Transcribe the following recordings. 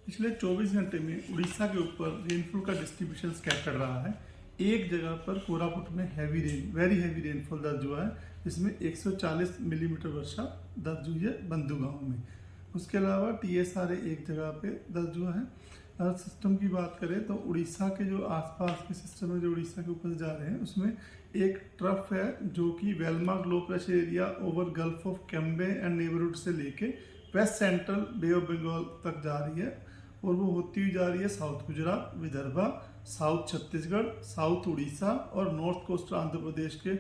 पिछले 24 घंटे में उड़ीसा के ऊपर रेनफॉल का डिस्ट्रीब्यूशन स्कैटर रहा है। एक जगह पर कोरापुट में वेरी हैवी रेनफॉल दर्ज हुआ है, जिसमें 140 मिलीमीटर वर्षा दर्ज हुई है बंधु गांव में। उसके अलावा TSRA एक जगह पे दर्ज हुआ है। अगर सिस्टम की बात करें तो उड़ीसा के जो आसपास के सिस्टम है जो उड़ीसा के ऊपर जा रहे हैं, उसमें एक ट्रफ है जो कि well marked low pressure area over gulf of Cambay and neighbourhood से लेके west central bay of Bengal तक जा रही है, और वो होती हुई जा रही है south Gujarat, Vidarbha, south Chhattisgarh, south Orissa और नॉर्थ कोस्टल आंध्र प्रदेश के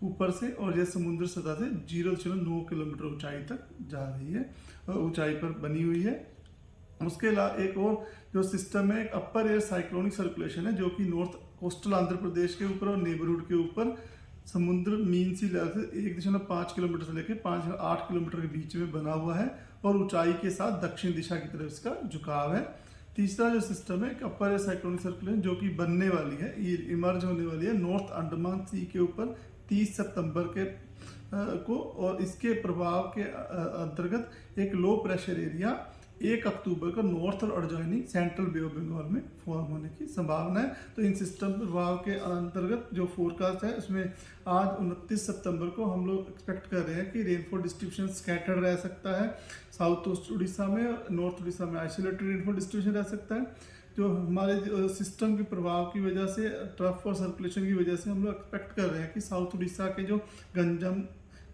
ऊपर से, और यह समुद्र सतह से 0.9 किलोमीटर ऊंचाई तक जा रही है, ऊंचाई पर बनी हुई है। उसके अलावा एक और जो सिस्टम है, एक अपर एयर साइक्लोनिक सर्कुलेशन है जो कि नॉर्थ कोस्टल आंध्र प्रदेश के ऊपर और नेबरहुड के ऊपर समुद्र मीन सी लेवल से 1.5 किलोमीटर से लेकर 5.8 किलोमीटर के बीच में बना हुआ है, और ऊंचाई के साथ दक्षिण दिशा की तरफ इसका झुकाव है। तीसरा जो सिस्टम है, एक अपर एयर साइक्लोनिक सर्कुलेशन जो कि बनने वाली है, ये इमर्ज होने वाली है नॉर्थ अंडमान सी के ऊपर 30 सितंबर के को, और इसके प्रभाव के अंतर्गत एक लो प्रेशर एरिया 1 अक्टूबर को नॉर्थ और adjoining central bay of Bengal में फॉर्म होने की संभावना है। तो इन सिस्टम प्रभाव के अंतर्गत जो फोरकास्ट है, उसमें आज 29 सितंबर को हम लोग एक्सपेक्ट कर रहे हैं कि रेनफॉल डिस्ट्रीब्यूशन स्कैटर्ड रह सकता है। साउथ ईस्ट उड़ीसा में, नॉर्थ उड़ीसा में आइसोलेटेड रेनफॉल डिस्ट्रीब्यूशन रह सकता है। जो हमारे सिस्टम के प्रभाव की वजह से, ट्रफ और सर्कुलेशन की वजह से हम लोग एक्सपेक्ट कर रहे हैं कि साउथ उड़ीसा के जो गंजम,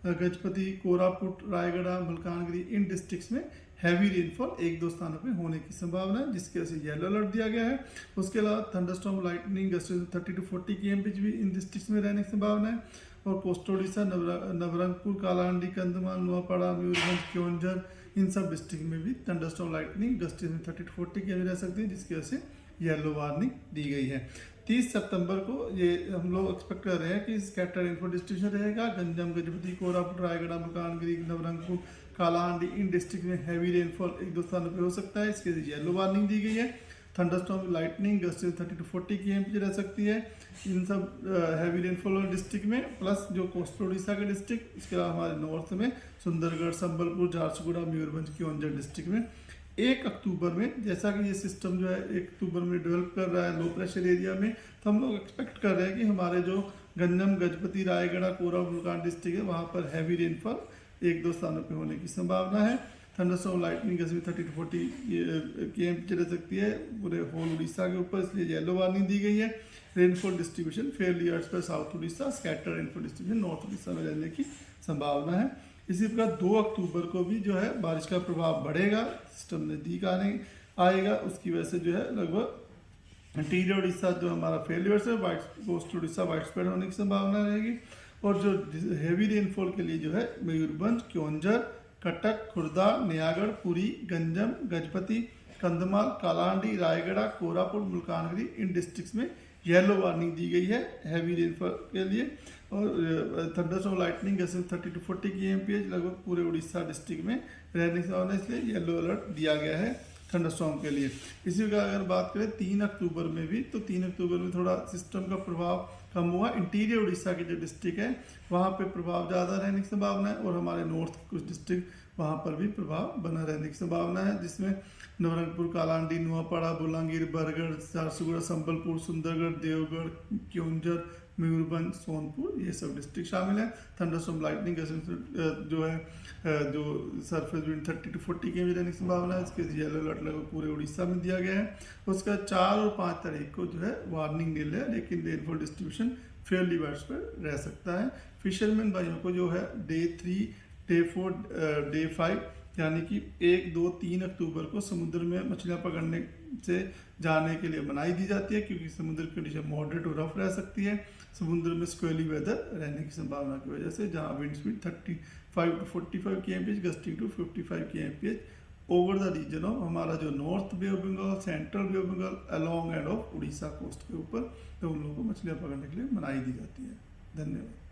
गजपति, कोरापुट, रायगढ़, मलकानगिरी, इन डिस्ट्रिक्ट्स में हैवी रेनफॉल 1-2 स्थानों पे होने की संभावना है, जिसके वजह से येलो अलर्ट दिया गया है। उसके अलावा thunderstorm, lightning, gusts 30 to 40 kmph भी इन डिस्ट्रिक्ट्स में रहने की संभावना है। और कोस्टल उड़ीसा, नवरंगपुर, कालाहांडी, कंधमाल, नुआपाड़ा, मयूरभंज, क्योंझर, इन सब डिस्ट्रिक्ट में भी thunderstorm, lightning, gusts 30 to 40 kmph रह सकती है, जिसकी वजह से येलो वार्निंग दी गई है। 30 सितंबर को ये हम लोग एक्सपेक्ट कर रहे हैं कि स्कैटर रेनफॉल डिस्ट्रीब्यूशन रहेगा। गंजम, गजपति, कोरापुट, रायगढ़, मलकानगिरी, नवरंगपुर, कालाहांडी, इन डिस्ट्रिक्ट में हैवी रेनफॉल 1-2 स्थानों पर हो सकता है, इसके लिए येलो वार्निंग दी गई है। Thunderstorm, lightning, gusts 30 to 40 kmph रह सकती है इन सब हैवी रेनफॉल वाले डिस्ट्रिक्ट में, प्लस जो कोस्टल उड़ीसा के डिस्ट्रिक्ट, इसके अलावा हमारे नॉर्थ में सुंदरगढ़, संबलपुर, झारसुगुड़ा, मयूरभंज, क्योंझर डिस्ट्रिक्ट में 1 अक्टूबर में, जैसा कि ये सिस्टम जो है 1 अक्टूबर में डेवलप कर रहा है लो प्रेशर एरिया में, तो हम लोग एक्सपेक्ट कर रहे हैं कि हमारे जो गंजम, गजपति, रायगढ़, कोरापुट, मलकान डिस्ट्रिक्ट है, वहाँ पर हैवी रेनफॉल 1-2 स्थानों पे होने की संभावना है। Thunderstorm, lightning, gusts 30 to 40 kmph रह सकती है पूरे होल उड़ीसा के ऊपर, इसलिए येलो वार्निंग दी गई है। रेनफॉल डिस्ट्रीब्यूशन फेयरली अर्थ पर south Orissa, scatter rainfall distribution north Orissa में रहने की संभावना है। इसी प्रकार 2 अक्टूबर को भी जो है बारिश का प्रभाव बढ़ेगा, सिस्टम नज़दीक आएगा, उसकी वजह से जो है लगभग इंटीरियर उड़ीसा जो हमारा फेलियर्स है, कोस्टल उड़ीसा वाइड स्प्रेड होने की संभावना रहेगी। और जो हैवी रेनफॉल के लिए जो है मयूरभंज, क्योंझर, कटक, खुर्दा, नयागढ़, पुरी, गंजम, गजपति, कंधमाल, कालाहांडी, रायगढ़, कोरापुट, मलकानगिरी, इन डिस्ट्रिक्ट्स में येलो वार्निंग दी गई है हैवी रेनफॉल के लिए। और thunderstorm, lightning, gusts 30 to 40 kmph लगभग पूरे उड़ीसा डिस्ट्रिक्ट में रहने की संभावना, इसलिए येलो अलर्ट दिया गया है थंडरस्टॉर्म के लिए। इसी का अगर बात करें 3 अक्टूबर में भी, तो 3 अक्टूबर में थोड़ा सिस्टम का प्रभाव कम हुआ। इंटीरियर उड़ीसा के जो डिस्ट्रिक्ट है वहाँ पे प्रभाव ज़्यादा रहने की संभावना है, और हमारे नॉर्थ कुछ डिस्ट्रिक्ट वहाँ पर भी प्रभाव बना रहने की संभावना है, जिसमें नवरंगपुर, कालाहांडी, नुआपाड़ा, बोलांगीर, बरगढ़, झारसुगुड़ा, संबलपुर, सुंदरगढ़, देवगढ़, क्योंझर, मयूरभंज, सोनपुर, ये सब डिस्ट्रिक्ट शामिल है। थंडरस्टॉर्म, लाइटनिंग, जो है जो सरफेस विंड 30 to 40 kmph रहने की संभावना है, इसके येलो अलर्ट लगभग पूरे उड़ीसा में दिया गया है। उसका 4 और 5 तारीख को जो है वार्निंग नील है, लेकिन rainfall distribution Fairlie wide spread रह सकता है। फिशरमैन भाइयों को जो है डे 3, डे 4, डे 5 यानी कि 1, 2, 3 अक्टूबर को समुद्र में मछलियाँ पकड़ने से जाने के लिए मनाही दी जाती है, क्योंकि समुद्र की कंडीशन मॉडरेट और रफ रह सकती है समुद्र में स्क्वेली वेदर रहने की संभावना की वजह से, जहाँ wind speed 35 to 45 kmph, gusting to 55 kmph over the region of हमारा जो north bay of Bengal, central bay of Bengal, along and off Orissa coast के ऊपर, तो उन लोगों को मछलियाँ पकड़ने के लिए मनाही दी जाती है। धन्यवाद।